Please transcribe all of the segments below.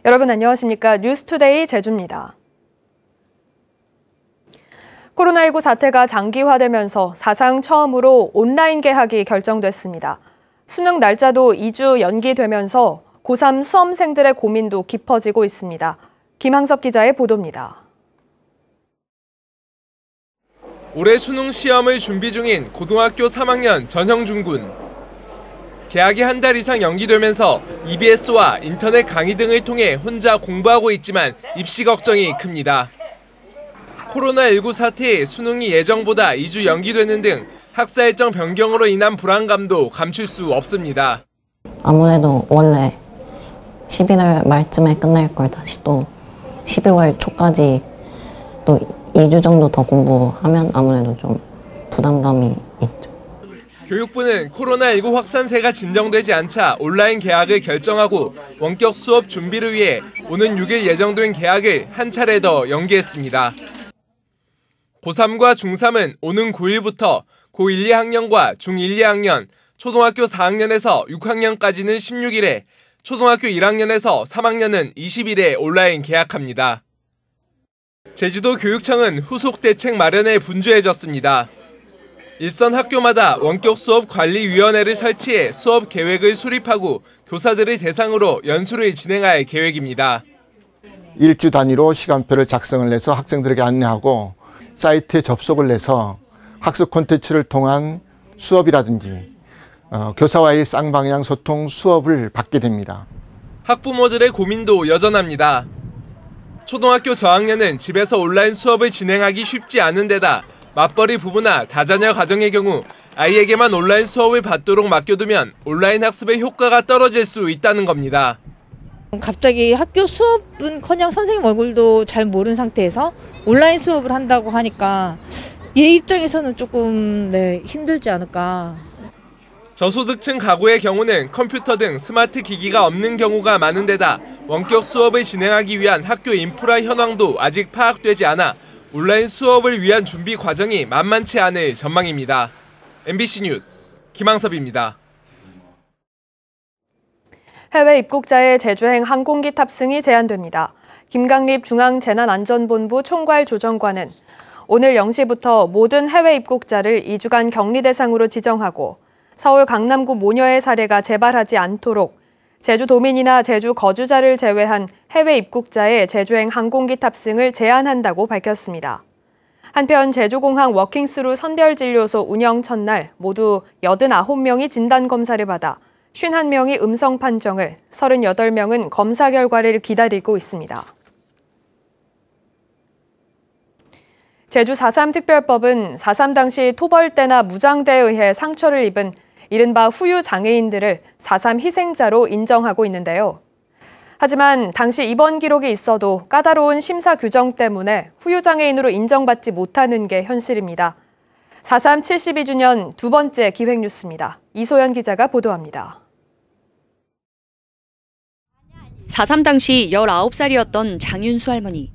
여러분 안녕하십니까? 뉴스투데이 제주입니다. 코로나19 사태가 장기화되면서 사상 처음으로 온라인 개학이 결정됐습니다. 수능 날짜도 2주 연기되면서 고3 수험생들의 고민도 깊어지고 있습니다. 김항섭 기자의 보도입니다. 올해 수능 시험을 준비 중인 고등학교 3학년 전형준 군. 개학이 한 달 이상 연기되면서 EBS와 인터넷 강의 등을 통해 혼자 공부하고 있지만 입시 걱정이 큽니다. 코로나19 사태에 수능이 예정보다 2주 연기되는 등 학사 일정 변경으로 인한 불안감도 감출 수 없습니다. 아무래도 원래 11월 말쯤에 끝날 걸 다시 또 12월 초까지 또 2주 정도 더 공부하면 아무래도 좀 부담감이 있죠. 교육부는 코로나19 확산세가 진정되지 않자 온라인 개학을 결정하고 원격 수업 준비를 위해 오는 6일 예정된 개학을 한 차례 더 연기했습니다. 고3과 중3은 오는 9일부터 고1, 2학년과 중1, 2학년, 초등학교 4학년에서 6학년까지는 16일에, 초등학교 1학년에서 3학년은 20일에 온라인 개학합니다. 제주도 교육청은 후속 대책 마련에 분주해졌습니다. 일선 학교마다 원격 수업 관리위원회를 설치해 수업 계획을 수립하고 교사들을 대상으로 연수를 진행할 계획입니다. 일주 단위로 시간표를 작성을 해서 학생들에게 안내하고 사이트에 접속을 해서 학습 콘텐츠를 통한 수업이라든지 교사와의 쌍방향 소통 수업을 받게 됩니다. 학부모들의 고민도 여전합니다. 초등학교 저학년은 집에서 온라인 수업을 진행하기 쉽지 않은 데다 맞벌이 부부나 다자녀 가정의 경우 아이에게만 온라인 수업을 받도록 맡겨두면 온라인 학습의 효과가 떨어질 수 있다는 겁니다. 갑자기 학교 수업은커녕 선생님 얼굴도 잘 모르는 상태에서 온라인 수업을 한다고 하니까 얘 입장에서는 조금 힘들지 않을까. 저소득층 가구의 경우는 컴퓨터 등 스마트 기기가 없는 경우가 많은 데다 원격 수업을 진행하기 위한 학교 인프라 현황도 아직 파악되지 않아 온라인 수업을 위한 준비 과정이 만만치 않을 전망입니다. MBC 뉴스 김항섭입니다. 해외 입국자의 제주행 항공기 탑승이 제한됩니다. 김강립 중앙재난안전본부 총괄조정관은 오늘 0시부터 모든 해외 입국자를 2주간 격리 대상으로 지정하고 서울 강남구 모녀의 사례가 재발하지 않도록 제주도민이나 제주 거주자를 제외한 해외 입국자의 제주행 항공기 탑승을 제한한다고 밝혔습니다. 한편 제주공항 워킹스루 선별진료소 운영 첫날 모두 89명이 진단검사를 받아 51명이 음성 판정을, 38명은 검사 결과를 기다리고 있습니다. 제주 4.3 특별법은 4.3 당시 토벌대나 무장대에 의해 상처를 입은 이른바 후유 장애인들을 4.3 희생자로 인정하고 있는데요. 하지만 당시 입원 기록이 있어도 까다로운 심사 규정 때문에 후유 장애인으로 인정받지 못하는 게 현실입니다. 4.3 72주년 두 번째 기획뉴스입니다. 이소연 기자가 보도합니다. 4.3 당시 19살이었던 장윤수 할머니.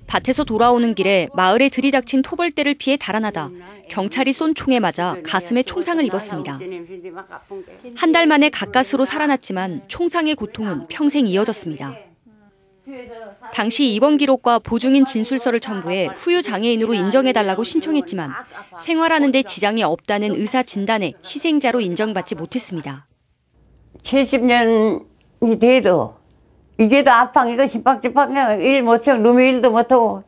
밭에서 돌아오는 길에 마을에 들이닥친 토벌대를 피해 달아나다 경찰이 쏜 총에 맞아 가슴에 총상을 입었습니다. 한 달 만에 가까스로 살아났지만 총상의 고통은 평생 이어졌습니다. 당시 입원 기록과 보증인 진술서를 첨부해 후유 장애인으로 인정해달라고 신청했지만 생활하는 데 지장이 없다는 의사 진단에 희생자로 인정받지 못했습니다. 70년이 돼도 이게도 아팡 이거 집박집박 일 못하고 룸 일도 못하고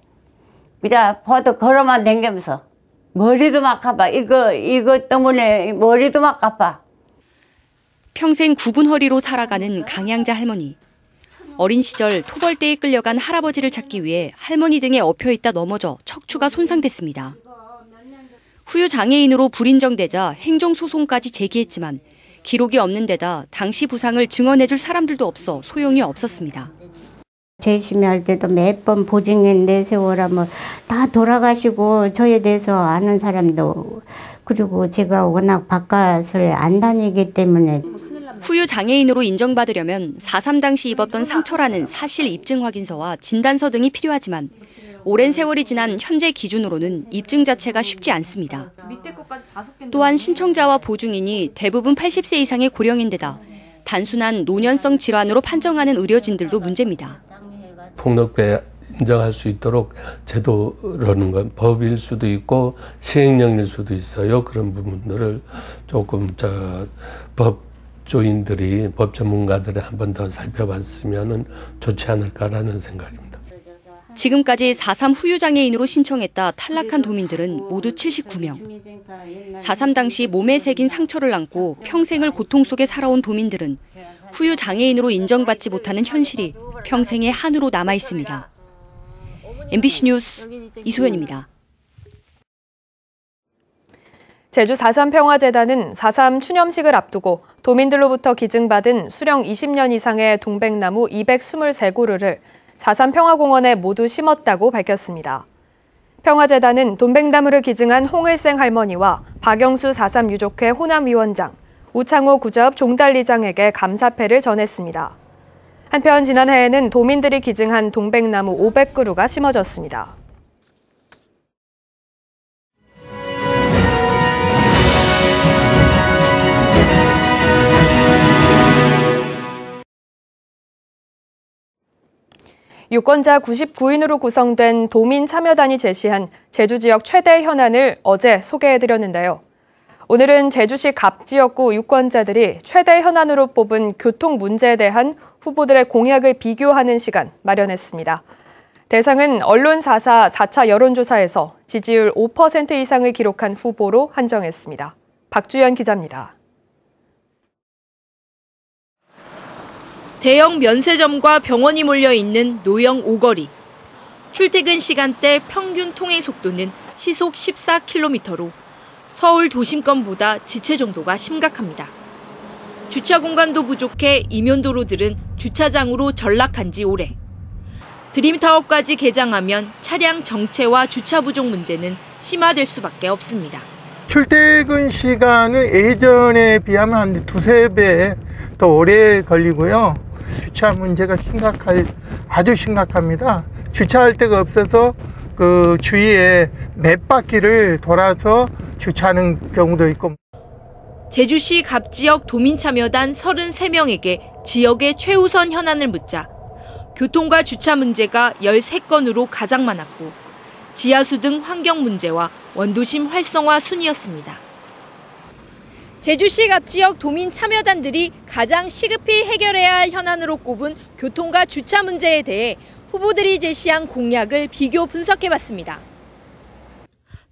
그냥 버도 걸어만 댕기면서 머리도 막 아파. 이거 때문에 머리도 막 아파. 평생 굽은 허리로 살아가는 강양자 할머니. 어린 시절 토벌대에 끌려간 할아버지를 찾기 위해 할머니 등에 엎혀있다 넘어져 척추가 손상됐습니다. 후유 장애인으로 불인정되자 행정소송까지 제기했지만 기록이 없는 데다 당시 부상을 증언해줄 사람들도 없어 소용이 없었습니다. 재심의할 때도 몇 번 보증인 내세워라 다 돌아가시고 저에 대해서 아는 사람도 그리고 제가 워낙 바깥을 안 다니기 때문에 후유 장애인으로 인정받으려면 4.3 당시 입었던 상처라는 사실 입증 확인서와 진단서 등이 필요하지만 오랜 세월이 지난 현재 기준으로는 입증 자체가 쉽지 않습니다. 또한 신청자와 보증인이 대부분 80세 이상의 고령인데다 단순한 노년성 질환으로 판정하는 의료진들도 문제입니다. 폭력배 인정할 수 있도록 제도라는 건 법일 수도 있고 시행령일 수도 있어요. 그런 부분들을 조금 법조인들이, 법 전문가들이 한 번 더 살펴봤으면 좋지 않을까라는 생각입니다. 지금까지 4.3 후유장애인으로 신청했다 탈락한 도민들은 모두 79명. 4.3 당시 몸에 새긴 상처를 안고 평생을 고통 속에 살아온 도민들은 후유장애인으로 인정받지 못하는 현실이 평생의 한으로 남아 있습니다. MBC 뉴스 이소연입니다. 제주 4.3 평화재단은 4.3 추념식을 앞두고 도민들로부터 기증받은 수령 20년 이상의 동백나무 223그루를 4.3 평화공원에 모두 심었다고 밝혔습니다. 평화재단은 동백나무를 기증한 홍을생 할머니와 박영수 4.3 유족회 호남위원장, 우창호 구자읍 종달리장에게 감사패를 전했습니다. 한편 지난해에는 도민들이 기증한 동백나무 500그루가 심어졌습니다. 유권자 99인으로 구성된 도민참여단이 제시한 제주 지역 최대 현안을 어제 소개해드렸는데요. 오늘은 제주시 갑 지역구 유권자들이 최대 현안으로 뽑은 교통 문제에 대한 후보들의 공약을 비교하는 시간 마련했습니다. 대상은 언론 4차 여론조사에서 지지율 5% 이상을 기록한 후보로 한정했습니다. 박주연 기자입니다. 대형 면세점과 병원이 몰려있는 노영 오거리. 출퇴근 시간대 평균 통행 속도는 시속 14km로 서울 도심권보다 지체 정도가 심각합니다. 주차 공간도 부족해 이면도로들은 주차장으로 전락한 지 오래. 드림타워까지 개장하면 차량 정체와 주차 부족 문제는 심화될 수밖에 없습니다. 출퇴근 시간은 예전에 비하면 한 2~3배 더 오래 걸리고요. 주차 문제가 아주 심각합니다. 주차할 데가 없어서 그 주위에 몇 바퀴를 돌아서 주차하는 경우도 있고. 제주시 갑지역 도민참여단 33명에게 지역의 최우선 현안을 묻자 교통과 주차 문제가 13건으로 가장 많았고 지하수 등 환경 문제와 원도심 활성화 순이었습니다. 제주시 갑지역 도민참여단들이 가장 시급히 해결해야 할 현안으로 꼽은 교통과 주차 문제에 대해 후보들이 제시한 공약을 비교 분석해봤습니다.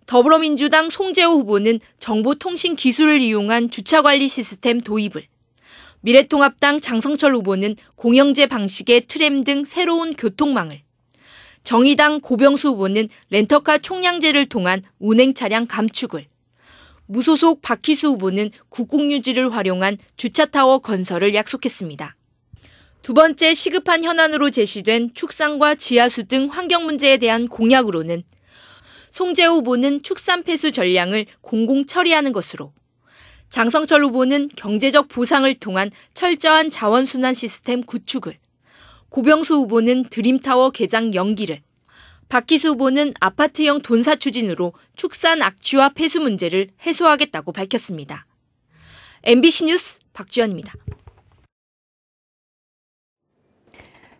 더불어민주당 송재호 후보는 정보통신 기술을 이용한 주차관리 시스템 도입을, 미래통합당 장성철 후보는 공영제 방식의 트램 등 새로운 교통망을, 정의당 고병수 후보는 렌터카 총량제를 통한 운행차량 감축을, 무소속 박희수 후보는 국공유지를 활용한 주차타워 건설을 약속했습니다. 두 번째 시급한 현안으로 제시된 축산과 지하수 등 환경 문제에 대한 공약으로는 송재호 후보는 축산 폐수 전량을 공공 처리하는 것으로, 장성철 후보는 경제적 보상을 통한 철저한 자원순환 시스템 구축을, 고병수 후보는 드림타워 개장 연기를, 박희수 후보는 아파트형 돈사 추진으로 축산 악취와 폐수 문제를 해소하겠다고 밝혔습니다. MBC 뉴스 박주연입니다.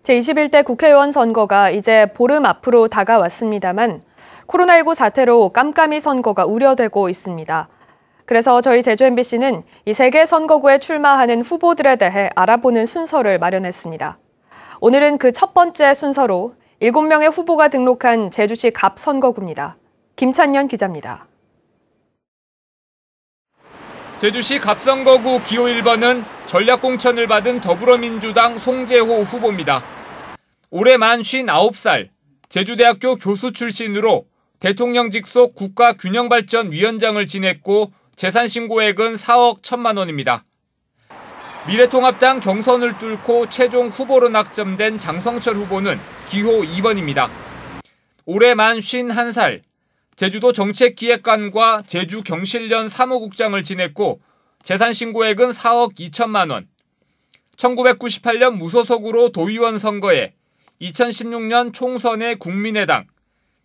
제21대 국회의원 선거가 이제 보름 앞으로 다가왔습니다만 코로나19 사태로 깜깜이 선거가 우려되고 있습니다. 그래서 저희 제주 MBC는 이 3개 선거구에 출마하는 후보들에 대해 알아보는 순서를 마련했습니다. 오늘은 그 첫 번째 순서로 7명의 후보가 등록한 제주시 갑 선거구입니다. 김찬년 기자입니다. 제주시 갑 선거구 기호 1번은 전략공천을 받은 더불어민주당 송재호 후보입니다. 올해 만 59살, 제주대학교 교수 출신으로 대통령 직속 국가균형발전위원장을 지냈고 재산 신고액은 4억 1천만 원입니다. 미래통합당 경선을 뚫고 최종 후보로 낙점된 장성철 후보는 기호 2번입니다. 올해 만 51살, 제주도 정책기획관과 제주경실련 사무국장을 지냈고 재산 신고액은 4억 2천만 원. 1998년 무소속으로 도의원 선거에 2016년 총선에 국민의당,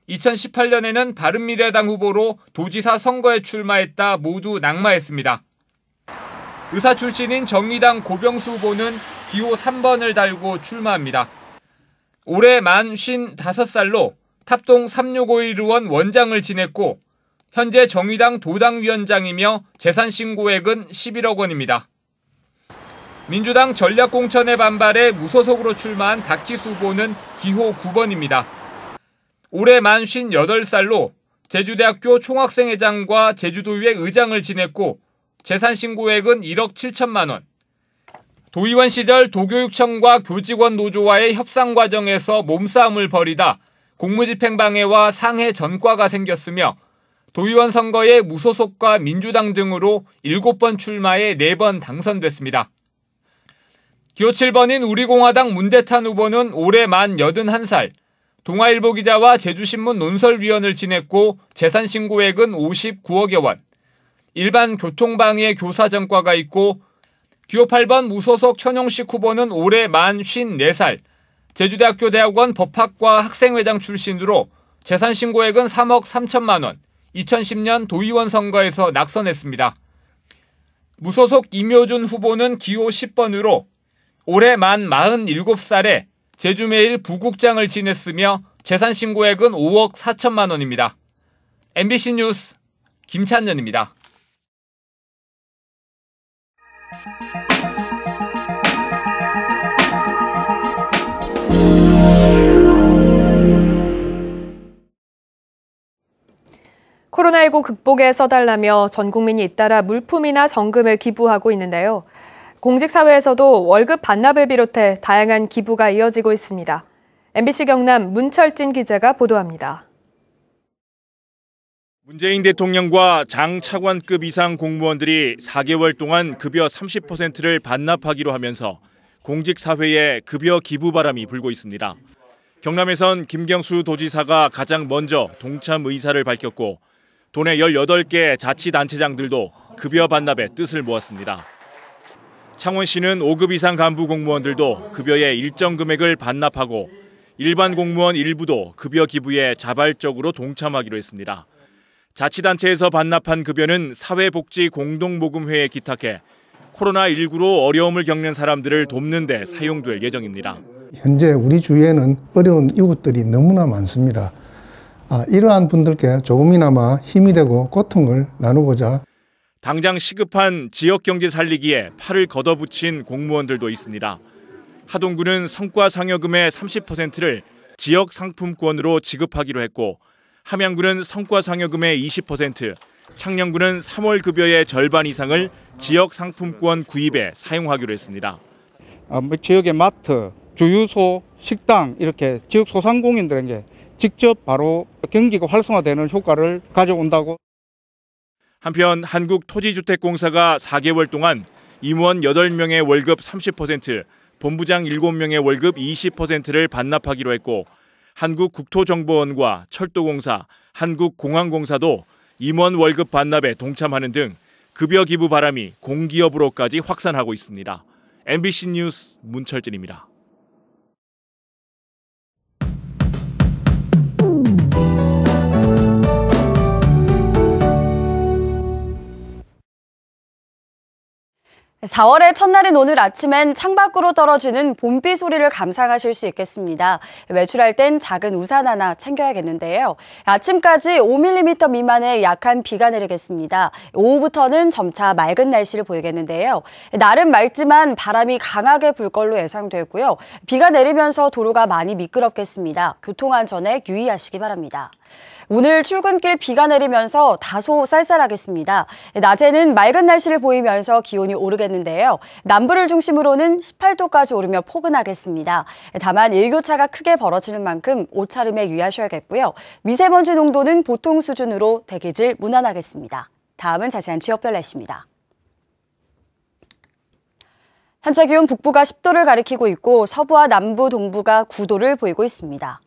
2018년에는 바른미래당 후보로 도지사 선거에 출마했다 모두 낙마했습니다. 의사 출신인 정의당 고병수 후보는 기호 3번을 달고 출마합니다. 올해 만 55살로 탑동 3651 의원 원장을 지냈고 현재 정의당 도당위원장이며 재산 신고액은 11억 원입니다. 민주당 전략공천에 반발해 무소속으로 출마한 박희수 후보는 기호 9번입니다. 올해 만 58살로 제주대학교 총학생회장과 제주도의회 의장을 지냈고 재산 신고액은 1억 7천만 원. 도의원 시절 도교육청과 교직원 노조와의 협상 과정에서 몸싸움을 벌이다 공무집행방해와 상해 전과가 생겼으며 도의원 선거에 무소속과 민주당 등으로 7번 출마해 4번 당선됐습니다. 기호 7번인 우리공화당 문대탄 후보는 올해 만 81살, 동아일보 기자와 제주신문 논설위원을 지냈고 재산 신고액은 59억여 원, 일반 교통방해 교사 전과가 있고 기호 8번 무소속 현용식 후보는 올해 만 54살, 제주대학교 대학원 법학과 학생회장 출신으로 재산 신고액은 3억 3천만 원, 2010년 도의원 선거에서 낙선했습니다. 무소속 임효준 후보는 기호 10번으로 올해 만 47살에 제주메일 부국장을 지냈으며 재산 신고액은 5억 4천만 원입니다. MBC 뉴스 김찬년입니다. 코로나19 극복에 써달라며 전 국민이 잇따라 물품이나 성금을 기부하고 있는데요. 공직사회에서도 월급 반납을 비롯해 다양한 기부가 이어지고 있습니다. MBC 경남 문철진 기자가 보도합니다. 문재인 대통령과 장 차관급 이상 공무원들이 4개월 동안 급여 30%를 반납하기로 하면서 공직사회에 급여 기부 바람이 불고 있습니다. 경남에선 김경수 도지사가 가장 먼저 동참 의사를 밝혔고 도내 18개 자치단체장들도 급여 반납에 뜻을 모았습니다. 창원시는 5급 이상 간부 공무원들도 급여의 일정 금액을 반납하고 일반 공무원 일부도 급여 기부에 자발적으로 동참하기로 했습니다. 자치단체에서 반납한 급여는 사회복지공동모금회에 기탁해 코로나19로 어려움을 겪는 사람들을 돕는 데 사용될 예정입니다. 현재 우리 주위에는 어려운 이웃들이 너무나 많습니다. 이러한 분들께 조금이나마 힘이 되고 고통을 나누고자 당장 시급한 지역경제 살리기에 팔을 걷어붙인 공무원들도 있습니다. 하동구는 성과상여금의 30%를 지역상품권으로 지급하기로 했고 함양구는 성과상여금의 20%, 창녕구는 3월 급여의 절반 이상을 지역상품권 구입에 사용하기로 했습니다. 지역의 마트, 주유소, 식당 이렇게 지역 소상공인들에게 직접 바로 경기가 활성화되는 효과를 가져온다고. 한편 한국토지주택공사가 4개월 동안 임원 8명의 월급 30%, 본부장 7명의 월급 20%를 반납하기로 했고 한국국토정보원과 철도공사, 한국공항공사도 임원 월급 반납에 동참하는 등 급여 기부 바람이 공기업으로까지 확산하고 있습니다. MBC 뉴스 문철진입니다. (4월의) 첫날인 오늘 아침엔 창밖으로 떨어지는 봄비 소리를 감상하실 수 있겠습니다. 외출할 땐 작은 우산 하나 챙겨야겠는데요. 아침까지 5mm 미만의 약한 비가 내리겠습니다. 오후부터는 점차 맑은 날씨를 보이겠는데요. 날은 맑지만 바람이 강하게 불 걸로 예상되고요. 비가 내리면서 도로가 많이 미끄럽겠습니다. 교통안전에 유의하시기 바랍니다. 오늘 출근길 비가 내리면서 다소 쌀쌀하겠습니다. 낮에는 맑은 날씨를 보이면서 기온이 오르겠는데요. 남부를 중심으로는 18도까지 오르며 포근하겠습니다. 다만 일교차가 크게 벌어지는 만큼 옷차림에 유의하셔야겠고요. 미세먼지 농도는 보통 수준으로 대기질 무난하겠습니다. 다음은 자세한 지역별 날씨입니다. 현재 기온 북부가 10도를 가리키고 있고 서부와 남부, 동부가 9도를 보이고 있습니다.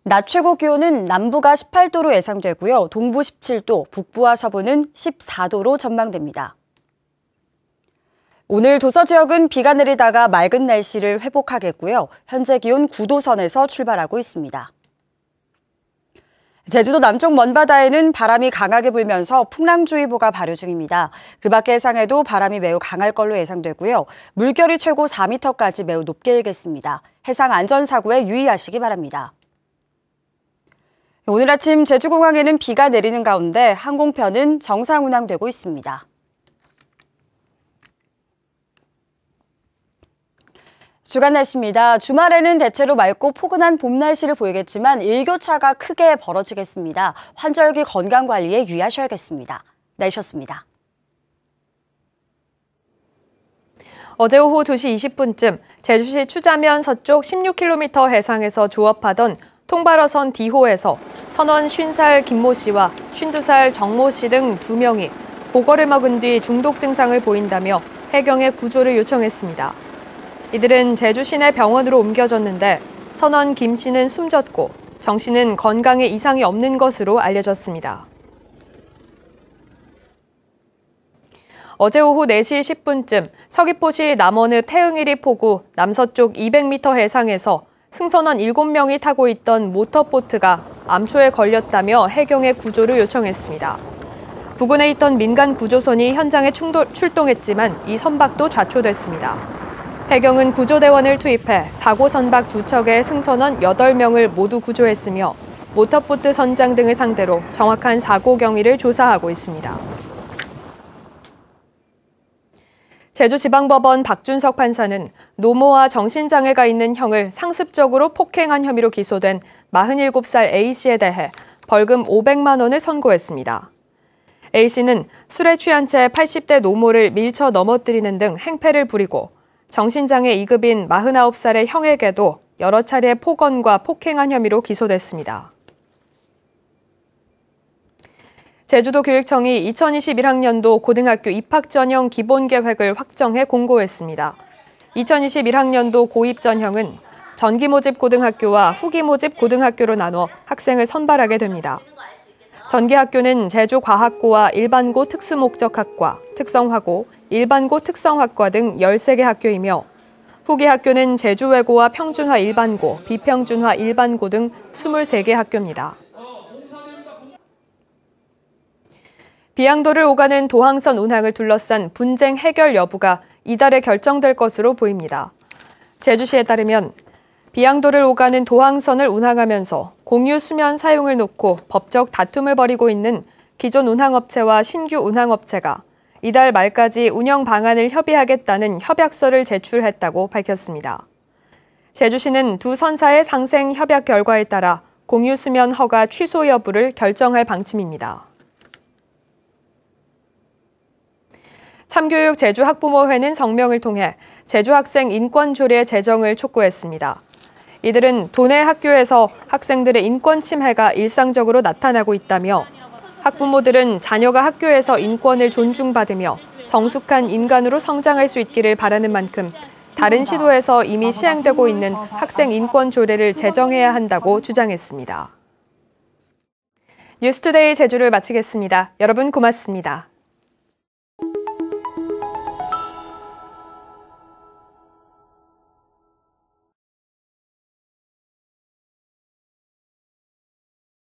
낮 최고 기온은 남부가 18도로 예상되고요. 동부 17도, 북부와 서부는 14도로 전망됩니다. 오늘 도서 지역은 비가 내리다가 맑은 날씨를 회복하겠고요. 현재 기온 9도 선에서 출발하고 있습니다. 제주도 남쪽 먼바다에는 바람이 강하게 불면서 풍랑주의보가 발효 중입니다. 그 밖의 해상에도 바람이 매우 강할 걸로 예상되고요. 물결이 최고 4m까지 매우 높게 일겠습니다. 해상 안전사고에 유의하시기 바랍니다. 오늘 아침 제주공항에는 비가 내리는 가운데 항공편은 정상 운항되고 있습니다. 주간 날씨입니다. 주말에는 대체로 맑고 포근한 봄 날씨를 보이겠지만 일교차가 크게 벌어지겠습니다. 환절기 건강 관리에 유의하셔야겠습니다. 날씨였습니다. 어제 오후 2시 20분쯤 제주시 추자면 서쪽 16km 해상에서 조업하던 통발어선 D호에서 선원 50살 김모 씨와 52살 정모 씨 등 2명이 보거를 먹은 뒤 중독 증상을 보인다며 해경에 구조를 요청했습니다. 이들은 제주 시내 병원으로 옮겨졌는데 선원 김 씨는 숨졌고 정 씨는 건강에 이상이 없는 것으로 알려졌습니다. 어제 오후 4시 10분쯤 서귀포시 남원읍 태흥이리 포구 남서쪽 200m 해상에서 승선원 7명이 타고 있던 모터보트가 암초에 걸렸다며 해경에 구조를 요청했습니다. 부근에 있던 민간 구조선이 현장에 출동했지만 이 선박도 좌초됐습니다. 해경은 구조대원을 투입해 사고 선박 2척의 승선원 8명을 모두 구조했으며 모터보트 선장 등을 상대로 정확한 사고 경위를 조사하고 있습니다. 제주지방법원 박준석 판사는 노모와 정신장애가 있는 형을 상습적으로 폭행한 혐의로 기소된 47살 A씨에 대해 벌금 500만 원을 선고했습니다. A씨는 술에 취한 채 80대 노모를 밀쳐 넘어뜨리는 등 행패를 부리고 정신장애 2급인 49살의 형에게도 여러 차례 폭언과 폭행한 혐의로 기소됐습니다. 제주도 교육청이 2021학년도 고등학교 입학 전형 기본 계획을 확정해 공고했습니다. 2021학년도 고입 전형은 전기 모집 고등학교와 후기 모집 고등학교로 나눠 학생을 선발하게 됩니다. 전기학교는 제주과학고와 일반고 특수목적학과, 특성화고, 일반고 특성학과 등 13개 학교이며 후기학교는 제주외고와 평준화 일반고, 비평준화 일반고 등 23개 학교입니다. 비양도를 오가는 도항선 운항을 둘러싼 분쟁 해결 여부가 이달에 결정될 것으로 보입니다. 제주시에 따르면 비양도를 오가는 도항선을 운항하면서 공유 수면 사용을 놓고 법적 다툼을 벌이고 있는 기존 운항업체와 신규 운항업체가 이달 말까지 운영 방안을 협의하겠다는 협약서를 제출했다고 밝혔습니다. 제주시는 두 선사의 상생 협약 결과에 따라 공유 수면 허가 취소 여부를 결정할 방침입니다. 참교육 제주학부모회는 성명을 통해 제주학생 인권조례 제정을 촉구했습니다. 이들은 도내 학교에서 학생들의 인권 침해가 일상적으로 나타나고 있다며 학부모들은 자녀가 학교에서 인권을 존중받으며 성숙한 인간으로 성장할 수 있기를 바라는 만큼 다른 시도에서 이미 시행되고 있는 학생 인권 조례를 제정해야 한다고 주장했습니다. 뉴스투데이 제주를 마치겠습니다. 여러분 고맙습니다.